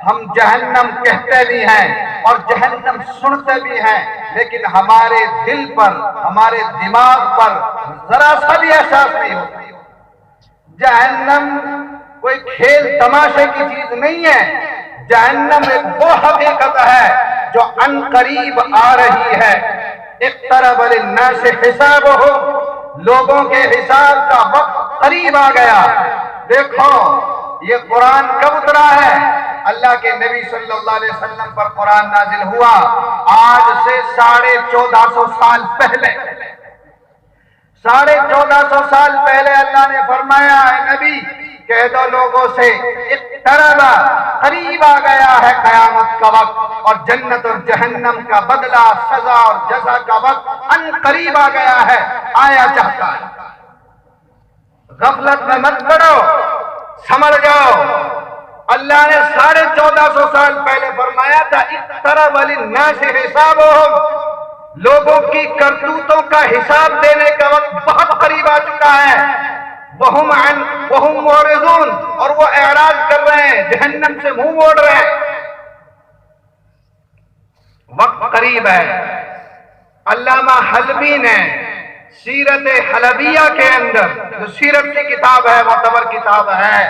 ہم جہنم کہتے بھی ہیں اور جہنم سنتے بھی ہیں، لیکن ہمارے دل پر، ہمارے دماغ پر ذرا سا بھی احساس نہیں ہوتا۔ جہنم کوئی کھیل تماشے کی چیز نہیں ہے، جہنم ایک وہ حقیقت ہے جو عن قریب آ رہی ہے۔ اقترب للناس حسابهم، لوگوں کے حساب کا وقت قریب آ گیا۔ دیکھو یہ قرآن کب اترا ہے؟ اللہ کے نبی صلی اللہ علیہ وسلم پر قرآن نازل ہوا آج سے 1450 سال پہلے۔ 1450 سال پہلے اللہ نے فرمایا، اے نبی کہہ دو لوگوں سے اقترب، قریب آ گیا ہے قیامت کا وقت، اور جنت اور جہنم کا بدلہ، سزا اور جزا کا وقت ان قریب آ گیا ہے، آیا چاہتا ہے۔ غفلت میں مت پڑو، سمجھ جاؤ۔ اللہ نے 1450 سال پہلے فرمایا تھا اقترب للناس حسابهم، لوگوں کی کرتوتوں کا حساب دینے کا وقت بہت قریب آ چکا ہے۔ وہم معرضون، اور وہ اعراض کر رہے ہیں، جہنم سے منہ موڑ رہے ہیں۔ وقت قریب ہے۔ علامہ حلبی نے سیرت حلبیہ کے اندر، جو سیرت کی کتاب ہے، معتبر کتاب ہے،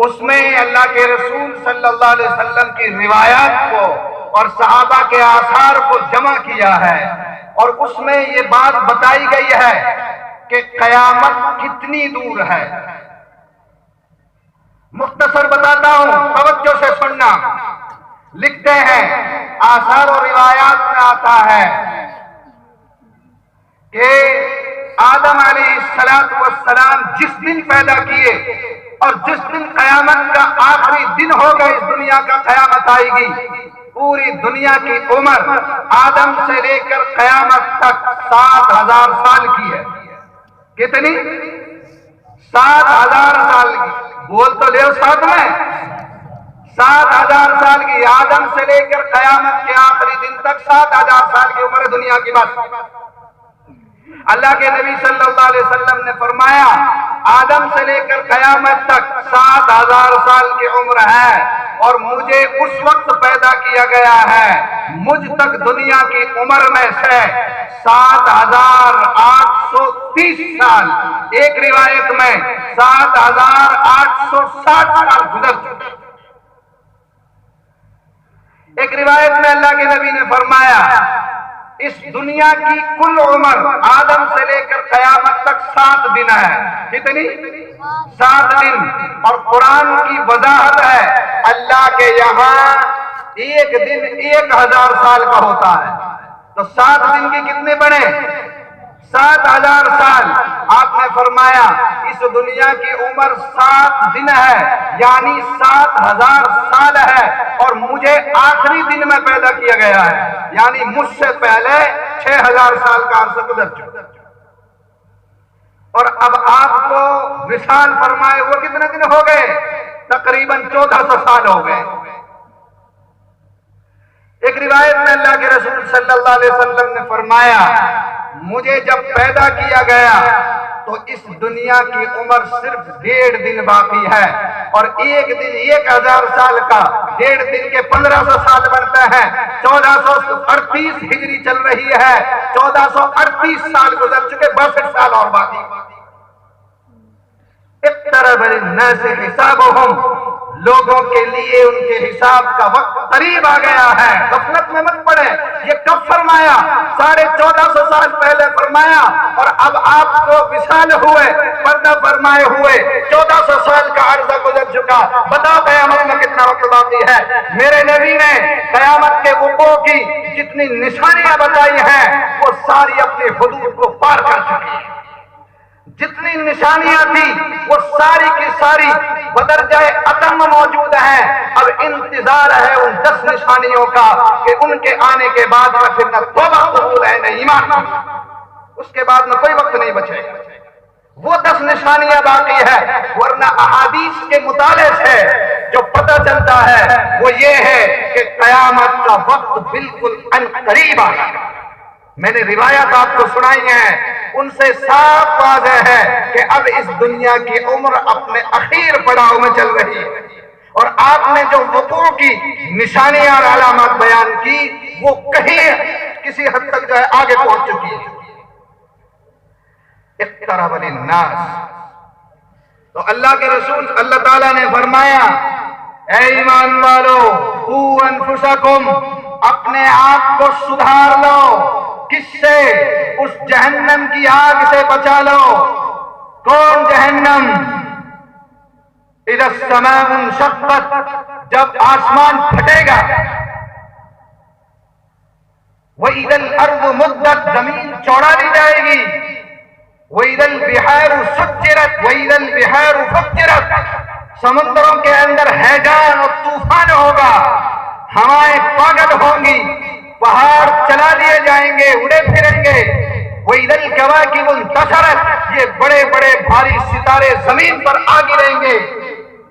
اس میں اللہ کے رسول صلی اللہ علیہ وسلم کی روایات کو اور صحابہ کے آثار کو جمع کیا ہے، اور اس میں یہ بات بتائی گئی ہے کہ قیامت کتنی دور ہے۔ مختصر بتاتا ہوں، توجہ سے سننا۔ لکھتے ہیں آثار و روایات میں آتا ہے کہ آدم علیہ السلام جس دن پیدا کیے اور جس دن قیامت کا آخری دن ہوگا، اس دنیا کا قیامت آئے گی، پوری دنیا کی عمر آدم سے لے کر قیامت تک 7000 سال کی ہے۔ کتنی؟ 7000 سال کی۔ بول تو لے ساتھ میں، 7000 سال کی۔ آدم سے لے کر قیامت کے آخری دن تک 7000 سال کی عمر ہے دنیا کی بات۔ اللہ کے نبی صلی اللہ علیہ وسلم نے فرمایا آدم سے لے کر قیامت تک 7000 سال کی عمر ہے، اور مجھے اس وقت پیدا کیا گیا ہے، مجھ تک دنیا کی عمر میں سے 7830 سال، ایک روایت میں 7860 سال گزر چکے۔ ایک روایت میں اللہ کے نبی نے فرمایا اس دنیا کی کل عمر آدم سے لے کر قیامت تک 7 دن ہے۔ کتنی؟ 7 دن۔ اور قرآن کی وضاحت ہے اللہ کے یہاں ایک دن 1000 سال کا ہوتا ہے، تو 7 دن کی کتنے بنے؟ 7000 سال۔ آپ نے فرمایا اس دنیا کی عمر 7 دن ہے، یعنی 7000 سال ہے، اور مجھے آخری دن میں پیدا کیا گیا ہے، یعنی مجھ سے پہلے 6000 سال کا عرصہ گزر چکا۔ اور اب آپ کو وصال فرمائے وہ کتنے دن ہو گئے؟ تقریباً 1400 سال ہو گئے۔ ایک روایت میں اللہ کے رسول صلی اللہ علیہ وسلم نے فرمایا مجھے جب پیدا کیا گیا تو اس دنیا کی عمر صرف 1.5 دن باقی ہے، اور ایک دن 1000 سال کا، 1.5 دن کے 1500 سال بنتے ہیں۔ 1438 ہجری چل رہی ہے، 1438 سال گزر چکے، 62 سال اور باقی۔ اقترب للناس حسابهم، لوگوں کے لیے ان کے حساب کا وقت قریب آ گیا ہے۔ غفلت میں مت پڑے۔ یہ کب فرمایا؟ 1450 سال پہلے فرمایا، اور اب آپ کو وصال ہوئے، پردہ فرمائے ہوئے 1400 سال کا عرصہ گزر چکا۔ بتا قیامت میں کتنا وقت باقی ہے؟ میرے نبی نے قیامت کے وقوع کی جتنی نشانیاں بتائی ہیں وہ ساری اپنی حدود کو پار کر چکی ہیں۔ جتنی نشانیاں تھی وہ ساری کی ساری بدرجہ اتم موجود ہیں۔ اب انتظار ہے ان 10 نشانیوں کا کہ ان کے آنے کے بعد میں پھر نہ توبہ قبول ہے نہ ایمان، اس کے بعد میں کوئی وقت نہیں بچے گا۔ وہ 10 نشانیاں باقی ہے، ورنہ احادیث کے مطالعے سے جو پتہ چلتا ہے وہ یہ ہے کہ قیامت کا وقت بالکل ان قریب آ گیا۔ میں نے روایات آپ کو سنائی ہیں، ان سے صاف واضح ہے کہ اب اس دنیا کی عمر اپنے اخیر پڑاؤ میں چل رہی ہے۔ اور آپ نے جو وقوع کی نشانیاں اور علامات بیان کی وہ کہیں کسی حد تک جو ہے آگے پہنچ چکی ہے. اقترب للناس، تو اللہ کے رسول اللہ تعالیٰ نے فرمایا اے ایمان والو قوا انفسکم، اپنے آپ کو سدھار لو. کس سے؟ اس جہنم کی آگ سے بچا لو. کون جہنم؟ اذا السماء انشقت، جب آسمان پھٹے گا. وَإِذَا الْأَرْضُ مُدَّتْ، زمین چوڑا دی جائے گی. وَإِذَا الْبِحَارُ سُجِّرَتْ وَإِذَا الْبِحَارُ فُجِّرَتْ، سمندروں کے اندر ہیجان اور طوفان ہوگا، ہوائیں پاگل ہوں گی، پہاڑ چلا دیے جائیں گے، اڑے پھریں گے. وَإِذَا الْكَوَاكِبُ انتَثَرَتْ، یہ بڑے بڑے بھاری ستارے زمین پر آ گریں گے.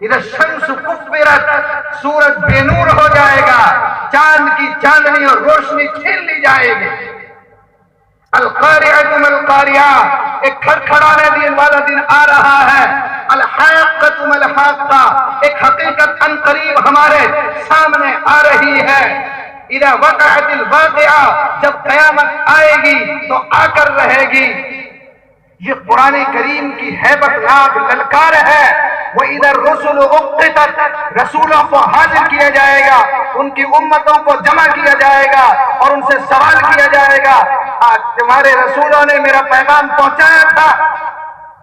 اِذَا الشَّمْسُ كُوِّرَتْ، سورج بے نور ہو جائے گا، چاند کی چاندنی اور روشنی چھین لی جائے گی. القارعۃ ما القارعۃ، ایک کھڑکھڑانے دین والا دن آ رہا ہے. الحاقۃ ما الحاقۃ، ایک حقیقت ان قریب ہمارے سامنے آ رہی ہے. اذا وقعت الواقعہ، جب قیامت آئے گی تو آ کر رہے گی. یہ قرآن کریم کی ہیبت ناک للکار ہے. وَإِذَا الرُّسُلُ أُقِّتَتْ، رسولوں کو حاضر کیا جائے گا، ان کی امتوں کو جمع کیا جائے گا اور ان سے سوال کیا جائے گا آج تمہارے رسولوں نے میرا پیغام پہنچایا تھا.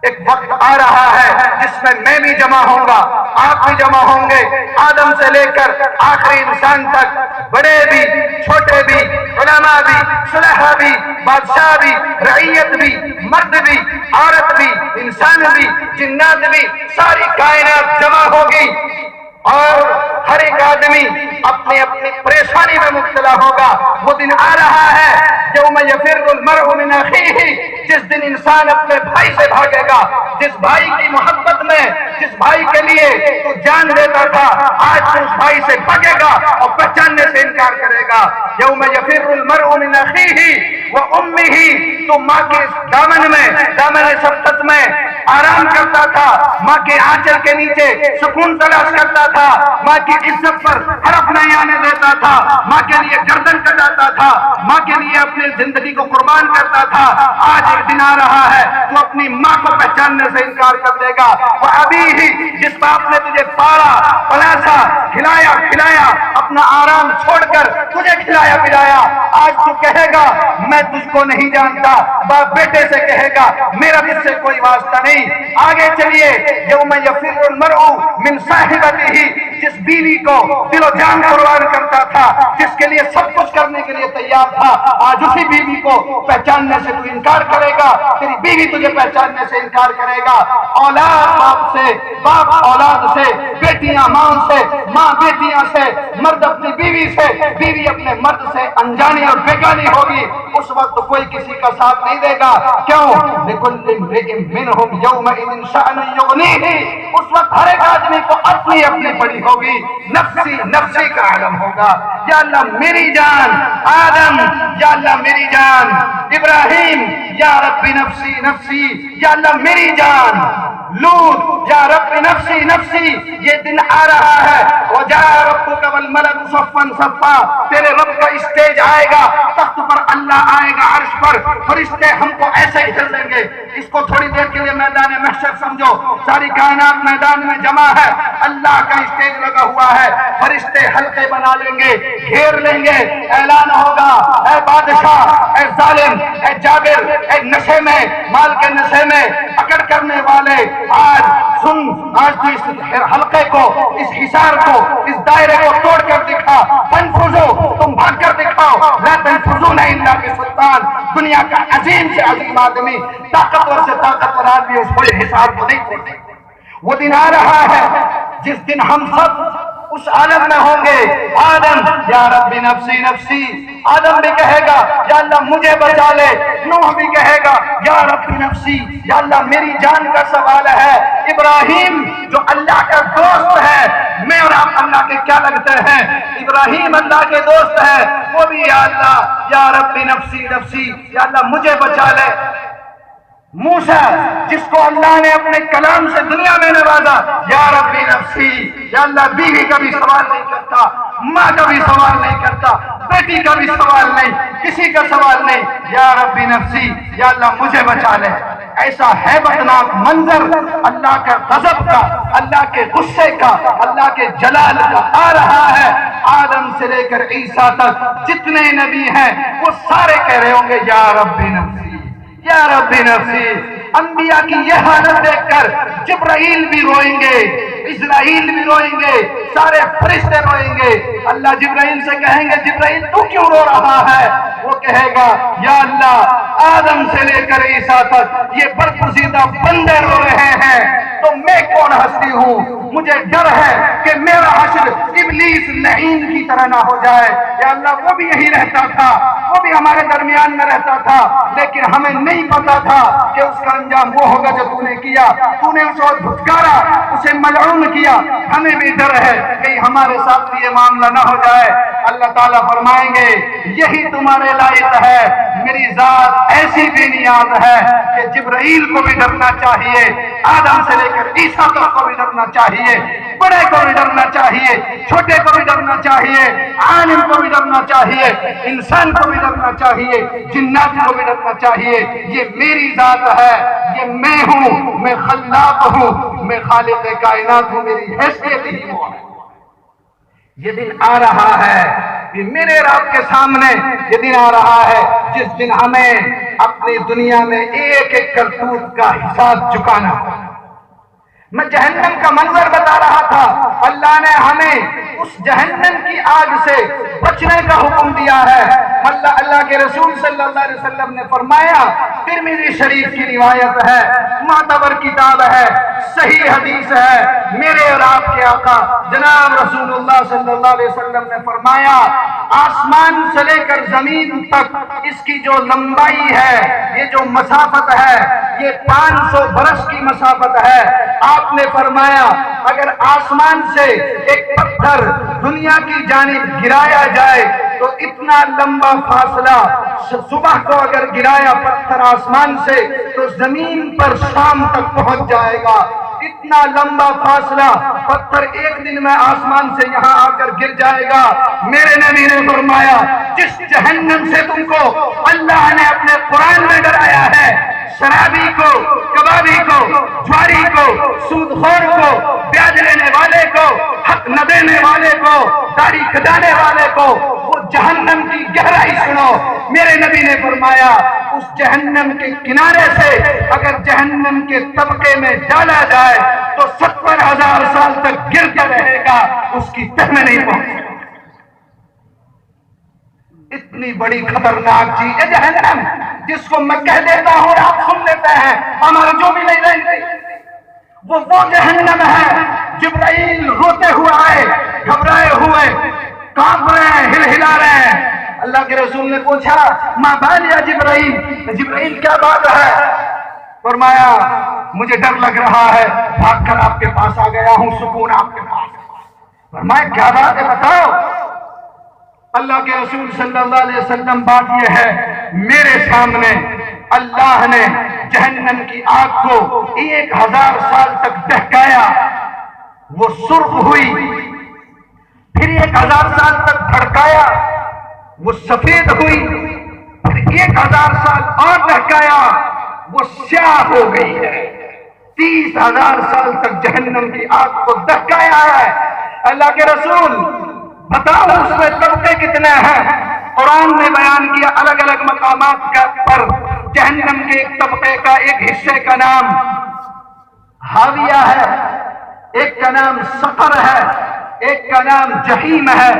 ایک وقت آ رہا ہے جس میں بھی جمع ہوں گا، آپ بھی جمع ہوں گے، آدم سے لے کر آخری انسان تک، بڑے بھی چھوٹے بھی، علماء بھی، صلحاء بھی، بادشاہ بھی، رعیت بھی، مرد بھی، عورت بھی، انسان بھی، جنات بھی، ساری کائنات جمع ہوگی اور ہر ایک آدمی اپنی اپنی پریشانی میں مبتلا ہوگا. وہ دن آ رہا ہے یوم یفر المرء من اخیہ، جس دن انسان اپنے بھائی سے بھاگے گا. جس بھائی کی محبت میں، جس بھائی کے لیے تو جان دیتا تھا، آج تو اس بھائی سے بھاگے گا اور پہچاننے سے انکار کرے گا. یوم یفر المرء من اخیہ وامہ، تو ماں کے دامن میں، دامن شفقت میں آرام کرتا تھا، ماں کے آنچل کے نیچے سکون تلاش کرتا تھا، ماں کی عزت پر حرف نہیں آنے دیتا تھا، ماں کے لیے گردن کٹاتا تھا، ماں کے لیے اپنی زندگی کو قربان کرتا تھا. آج ایک دن آ رہا ہے تو اپنی ماں کو پہچاننے سے انکار کر دے گا. وہ ابھی ہی، جس باپ نے تجھے پالا پلاسا کھلایا پلایا، اپنا آرام چھوڑ کر تجھے کھلایا پلایا، آج تو کہے گا میں تجھ کو نہیں جانتا. باپ بیٹے سے کہے گا میرا تجھ سے کوئی واسطہ نہیں. آگے چلیے، یوم یفر المرء من صاحبتہ، جس بیوی کو دل و جان قربان کرتا تھا، جس کے لیے سب کچھ کرنے کے لیے تیار تھا، آج اسی بیوی کو پہچاننے سے تو انکار کرے گا، تیری بیوی تجھے پہچاننے سے انکار کرے گا. اولاد باپ سے، باپ اولاد سے، بیٹیاں ماں سے، ماں بیٹیاں سے، مرد اپنی بیوی سے، بیوی اپنے مرد سے انجانی اور بیگانی ہوگی. اس وقت کوئی کسی کا ساتھ نہیں دے گا. کیوں؟ لِكُلِّ امْرِئٍ مِّنْهُمْ يَوْمَئِذٍ شَأْنٌ يُغْنِيهِ، اس وقت ہر ایک آدمی کو اپنی اپنی پڑی ہوگی، نفسی نفسی کا عالم ہوگا. یا اللہ میری جان آدم، یا اللہ میری جان ابراہیم، یا رب نفسی نفسی، یا اللہ میری جان لوط، یا رب نفسی نفسی. یہ دن آ رہا ہے. وَجَاءَ رَبُّكَ وَالْمَلَكُ صَفًّا صَفًّا، تیرے رب کا اسٹیج آئے گا، تخت پر اللہ آئے گا، عرش پر فرشتے ہم کو ایسے ہی ہل دیں گے. اس کو تھوڑی دیر کے لیے میدان محشر سمجھو، ساری کائنات میدان میں جمع ہے، اللہ کا اسٹیج لگا ہوا ہے، فرشتے حلقے بنا لیں گے، گھیر لیں گے. اعلان ہوگا اے بادشاہ، اے ظالم، اے جابر، اے نشے میں، مال کے نشے میں اکڑ کرنے والے، آج سن، آج تو اس حلقے کو، اس حصار کو، اس دائرے کو توڑ کر دکھا. تنفذو، تم بھاگ کر دکھاؤ. لا تنفذون الا بسلطان، دنیا کا عظیم سے عظیم آدمی، طاقتور سے طاقتور آدمی اس بڑے حصار کو نہیں توڑ سکتے. وہ دن آ رہا ہے جس دن ہم سب اس عالم میں ہوں گے. آدم یا رب نفسی نفسی، آدم بھی کہے گا یا اللہ مجھے بچا لے. نوح بھی کہے گا یا رب نفسی، یا اللہ میری جان کا سوال ہے. ابراہیم جو اللہ کا دوست ہے، میں اور آپ اللہ کے کیا لگتے ہیں؟ ابراہیم اللہ کے دوست ہے، وہ بھی یا اللہ یا رب نفسی نفسی، یا اللہ مجھے بچا لے. موسیٰ جس کو اللہ نے اپنے کلام سے دنیا میں نوازا، یا ربی نفسی، یا اللہ بیوی کا بھی سوال نہیں کرتا، ماں کا بھی سوال نہیں کرتا، بیٹی کا بھی سوال نہیں، کسی کا سوال نہیں، یا ربی نفسی، یا اللہ مجھے بچا لے۔ ایسا ہیبتناک منظر اللہ کے غضب کا، اللہ کے غصے کا، اللہ کے جلال کا آ رہا ہے۔ آدم سے لے کر عیسیٰ تک جتنے نبی ہیں وہ سارے کہہ رہے ہوں گے یا ربی نفسی، یا ربی نفسی۔ انبیاء کی یہ حالت دیکھ کر جبرائیل بھی روئیں گے، اسرائیل بھی روئیں گے، سارے فرشتے روئیں گے۔ اللہ جبرائیل سے کہیں گے جبرائیل تو کیوں رو رہا ہے؟ وہ کہے گا یا اللہ آدم سے لے کر عیسیٰ تک یہ برگزیدہ بندے رو رہے ہیں تو میں کون ہستی ہوں؟ مجھے ڈر ہے کہ میرا حشر ابلیس لعین کی طرح نہ ہو جائے۔ یا اللہ وہ بھی یہی رہتا تھا، وہ بھی ہمارے درمیان میں رہتا تھا، لیکن ہمیں نہیں پتا تھا کہ اس کا انجام وہ ہوگا جو تو نے کیا۔ تو نے اسے دھتکارا، اسے ملعون کیا۔ ہمیں بھی ڈر ہے کہ ہمارے ساتھ بھی یہ معاملہ نہ ہو جائے۔ اللہ تعالیٰ فرمائیں گے یہی تمہارے لائق ہے، میری ذات ایسی بے نیاز ہے کہ جبرائیل کو بھی ڈرنا چاہیے، آدم سے لے کر عیسیٰ تک کو بھی ڈرنا چاہیے، بڑے کو بھی ڈرنا چاہیے، چھوٹے کو بھی ڈرنا چاہیے، عالم کو بھی ڈرنا چاہیے، انسان کو بھی ڈرنا چاہیے، جنات کو بھی ڈرنا چاہیے۔ یہ میری ذات ہے، یہ میں ہوں، میں خلاق ہوں، میں خالق کائنات ہوں، میری حیثیت ہی وہ ہے۔ یہ دن آ رہا ہے، یہ میرے رب کے سامنے یہ دن آ رہا ہے جس دن ہمیں اپنی دنیا میں ایک ایک کرتوت کا حساب چکانا ہوگا۔ میں جہنم کا منظر بتا رہا تھا، اللہ نے ہمیں اس جہنم کی آگ سے بچنے کا حکم دیا ہے۔ اللہ کے رسول صلی اللہ علیہ وسلم نے فرمایا، ترمذی شریف کی روایت ہے، معتبر کتاب ہے، صحیح حدیث ہے، میرے اور آپ کے آقا جناب رسول اللہ صلی اللہ علیہ وسلم نے فرمایا، آسمان سے لے کر زمین تک اس کی جو لمبائی ہے، یہ جو مسافت ہے، یہ 500 برس کی مسافت ہے۔ آپ نے فرمایا اگر آسمان سے ایک پتھر دنیا کی جانب گرایا جائے تو اتنا لمبا فاصلہ، صبح کو اگر گرایا پتھر آسمان سے تو زمین پر شام تک پہنچ جائے گا۔ اتنا لمبا فاصلہ پتھر ایک دن میں آسمان سے یہاں آ کر گر جائے گا۔ میرے نبی نے فرمایا جس جہنم سے تم کو اللہ نے اپنے قرآن میں ڈرایا ہے، شرابی کو، کبابی کو، جواری کو، سود خور کو، بیاج لینے والے کو، حق نہ دینے والے کو، داڑھی کٹانے والے کو، وہ جہنم کی گہرائی سنو۔ میرے نبی نے فرمایا اس جہنم کے کنارے سے اگر جہنم کے طبقے میں ڈالا جائے تو 70,000 سال تک گرتا رہے گا، اس کی تہ میں نہیں پہنچے گا۔ اتنی بڑی خطرناک چیز ہے جہنم، جس کو میں کہہ دیتا ہوں اور آپ سن لیتے ہیں، ہمارا جو بھی نہیں رہے وہ جہنم ہے۔ جبرائیل روتے ہوئے آئے، گھبرائے ہوئے، کانپ رہے ہیں، ہل ہلا رہے ہیں۔ اللہ کے رسول نے پوچھا ما بال یا جبرائیل، جبرائیل کیا بات ہے؟ فرمایا مجھے ڈر لگ رہا ہے، بھاگ کر آپ کے پاس آ گیا ہوں، سکون آپ کے پاس۔ فرمایا کیا بات ہے بتاؤ۔ اللہ کے رسول صلی اللہ علیہ وسلم بات یہ ہے، میرے سامنے اللہ نے جہنم کی آگ کو 1000 سال تک دہکایا، وہ سرخ ہوئی، پھر 1000 سال تک بھڑکایا، وہ سفید ہوئی، پھر 1000 سال اور دہکایا، وہ سیاہ ہو گئی ہے۔ 30,000 سال تک جہنم کی آگ کو دہکایا ہے۔ اللہ کے رسول بتاؤ اس میں طبقے کتنے ہیں؟ قرآن نے بیان کیا الگ الگ مقامات پر جہنم کے ایک طبقے کا، ایک حصے کا نام حاویہ ہے، ایک کا نام سقر ہے، ایک کا نام جہیم ہے،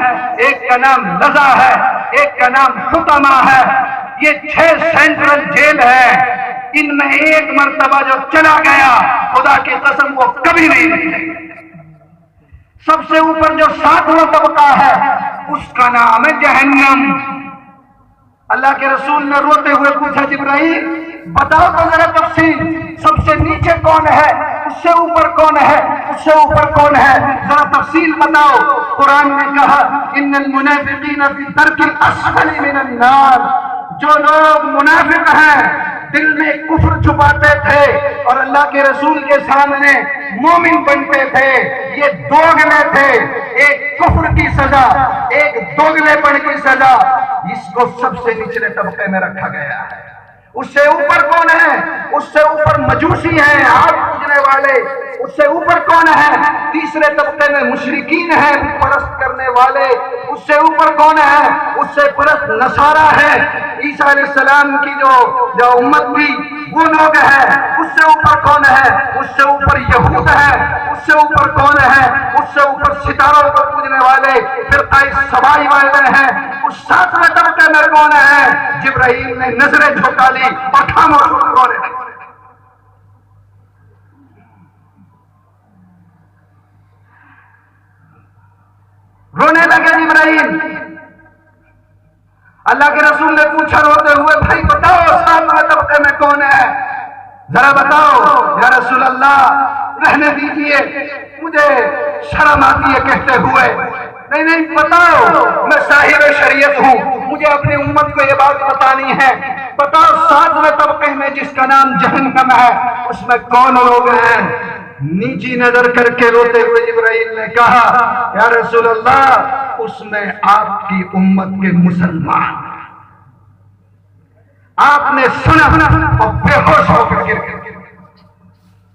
ایک کا نام لظا ہے، ایک کا نام حطمہ ہے۔ یہ 6 سینٹرل جیل ہے، ان میں ایک مرتبہ جو چلا گیا خدا کی قسم وہ کبھی نہیں نکلے گا۔ سب سے اوپر جو 7واں طبقہ ہے اس کا نام ہے جہنم۔ اللہ کے رسول نے روتے ہوئے پوچھا جبرائیل بتاؤ تو ذرا تفصیل، سب سے نیچے کون ہے، اس سے اوپر کون ہے، اس سے اوپر کون ہے، ذرا تفصیل بتاؤ۔ قرآن نے کہا ان المنافقین فی الدرک الاسفل من النار، جو لوگ منافق ہیں، دل میں کفر چھپاتے تھے اور اللہ کے رسول کے سامنے مومن بنتے تھے، یہ دوگلے تھے۔ ایک کفر کی سزا، ایک دوگلے پن کی سزا، اس کو سب سے نچلے طبقے میں رکھا گیا ہے۔ اس سے اوپر کون ہے؟ اس سے اوپر مجوسی ہیں، آگ پوجنے والے۔ اس سے اوپر کون ہے؟ تیسرے طبقے میں مشرکین ہیں، پرست کرنے والے۔ اس سے اوپر کون ہے؟ اس سے پرست نصارہ ہے، عیسیٰ علیہ السلام کی جو امت تھی وہ لوگ ہیں۔ اس سے اوپر کون ہے؟ اس سے اوپر یہود ہے۔ اس سے اوپر کون ہے؟ اس سے اوپر ستاروں کو پوجنے والے فرقہ سبائی والے ہیں۔ اس ساتویں طبقے میں کون ہے؟ جبرائیل نے نظریں جھکا لی اور خاموش ہو کر رونے لگے۔ رونے لگے جبرائیل۔ اللہ کے رسول نے پوچھا روتے ہوئے، بھائی بتاؤ ساتویں طبقے میں کون ہے؟ ذرا بتاؤ یا رسول اللہ، رہنے دیجئے، مجھے شرم آتی ہے کہتے ہوئے۔ نہیں بتاؤ، میں صاحب شریعت ہوں، مجھے اپنی امت کو یہ بات بتانی ہے۔ بتاؤ ساتویں طبقے میں جس کا نام جہنم ہے، اس میں کون لوگ ہیں؟ نیچی نظر کر کے روتے ہوئے جبرائیل نے کہا، یا رسول اللہ، اس میں آپ کی امت کے مسلمان۔ آپ نے سنا اور بے ہوش ہو کر گر گئے۔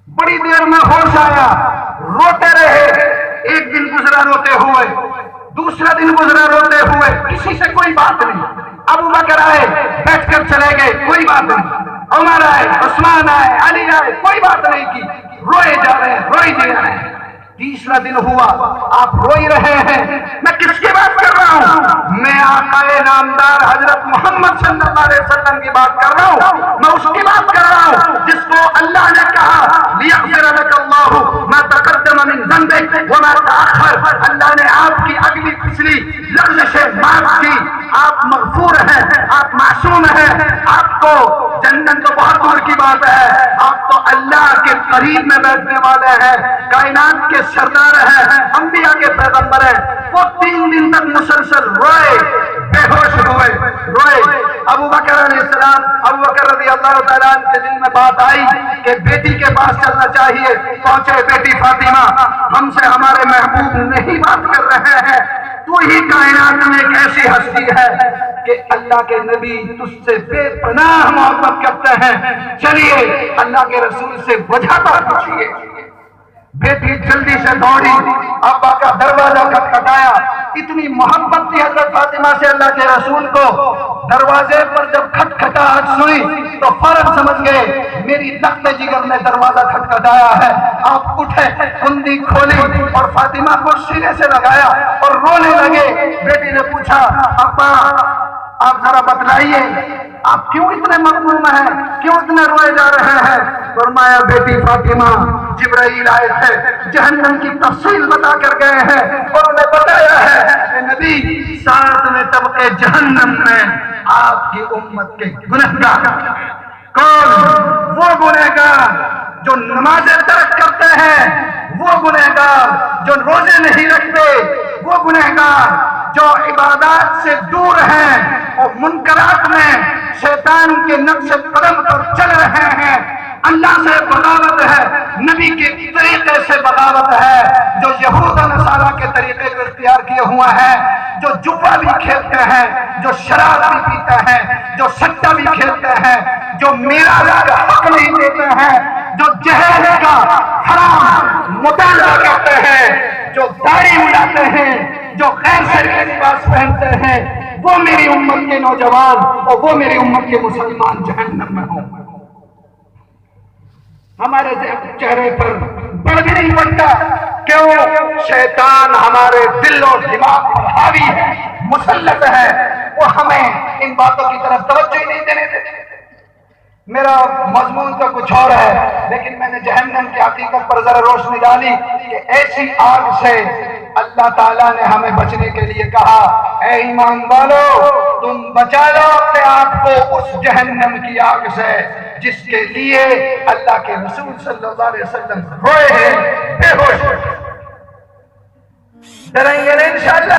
بڑی دیر میں ہوش آیا، روتے رہے۔ ایک دن گزرا روتے ہوئے، دوسرا دن گزرا روتے ہوئے، کسی سے کوئی بات نہیں۔ ابو بکر آئے، بیٹھ کر چلے گئے، کوئی بات نہیں۔ عمر آئے، عثمان آئے، علی آئے، کوئی بات نہیں کی، روئے جا رہے ہیں، روئے جا رہے ہیں۔ تیسرا دن ہوا، آپ روئی رہے ہیں۔ میں کس کی بات کر رہا ہوں؟ میں آقا نامدار حضرت محمد صلی اللہ علیہ وسلم کی بات کر رہا ہوں۔ میں اس کی بات کر رہا ہوں جس کو اللہ نے کہا، لِيَغْفِرَ لَكَ اللَّهُ مَا تَقَدَّمَ مِن ذَنبِكَ وَمَا تَأَخَّرَ۔ اللہ نے آپ کی اگلی پچھلی لغزشیں معاف کی۔ آپ مغفور ہیں، آپ معصوم ہیں۔ آپ کو جنت تو بہت دور کی بات ہے، آپ تو اللہ کے قریب میں بیٹھنے والے ہیں، کائنات کے سردار ہیں، انبیاء کے پیغمبر ہیں۔ وہ 3 دن تک مسلسل روئے، بے ہوش ہوئے، روئے۔ ابو بکر علیہ السلام، ابو بکر رضی اللہ تعالیٰ عنہ کے دل میں بات آئی کہ بیٹی کے پاس چلنا چاہیے۔ پہنچے بیٹی فاطمہ، ہم سے ہمارے محبوب نہیں بات کر رہے ہیں، تو ہی کائنات میں ایک ایسی ہستی ہے کہ اللہ کے نبی تجھ سے بے پناہ محبت کرتے ہیں، چلیے اللہ کے رسول سے وجہ پر پوچھیے۔ بیٹی جلدی سے دوڑی، ابا کا دروازہ کھٹکھٹایا۔ اتنی محبت تھی حضرت فاطمہ سے اللہ کے رسول کو، دروازے پر جب کھٹکھٹاہٹ سنی تو فوراً سمجھ گئے میری تخت جگر نے دروازہ کھٹکھٹایا ہے۔ آپ اٹھے، کندی کھولی اور فاطمہ کو سینے سے لگایا اور رونے لگے۔ بیٹی نے پوچھا، ابا آپ ذرا بتلائیے، آپ کیوں اتنے مغموم ہیں، کیوں اتنے روئے جا رہے ہیں؟ فرمایا، بیٹی فاطمہ، جبرائیل آئے تھے، جہنم کی تفصیل بتا کر گئے ہیں اور انہیں بتایا ہے کہ نبی 7ویں طبقے جہنم میں آپ کی امت کے گنہگار ہیں۔ کون؟ وہ گنہگار جو نمازیں ترک کرتے ہیں، وہ گنہگار جو روزے نہیں رکھتے، وہ گنہگار جو عبادات سے دور ہیں اور منکرات میں شیطان کے نقش قدم پر چل رہے ہیں۔ اللہ سے بغاوت ہے، نبی کے طریقے سے بغاوت ہے، جو یہود و نصارہ کے طریقے کو اختیار کیے ہوا ہے، جو جوا بھی کھیلتے ہیں، جو شراب بھی پیتے ہیں، جو سٹا بھی کھیلتے ہیں، جو میراث کا حق نہیں دیتے ہیں، جو جہیز کا حرام مطالبہ کرتے ہیں، جو داڑھی اڑاتے ہیں، جو غیر شرعی لباس پہنتے ہیں، وہ میری امت کے نوجوان اور وہ میری امت کے مسلمان جہنم میں ہوں۔ ہمارے چہرے پر بڑھ بھی نہیں پڑتا، کیوں؟ شیطان ہمارے دل اور دماغ پر حاوی ہے، مسلط ہے، وہ ہمیں ان باتوں کی طرف توجہ ہی نہیں دینے دیتے۔ میرا مضمون تو کچھ اور ہے، لیکن میں نے جہنم کی حقیقت پر ذرا روشنی ڈالی کہ ایسی آگ سے اللہ تعالیٰ نے ہمیں بچنے کے لیے کہا، اے ایمان والو، تم بچا لو اپنے آپ کو اس جہنم کی آگ سے جس کے لیے اللہ کے رسول صلی اللہ علیہ وسلم روئے ہیں، بے ہوش ڈریں گے انشاءاللہ۔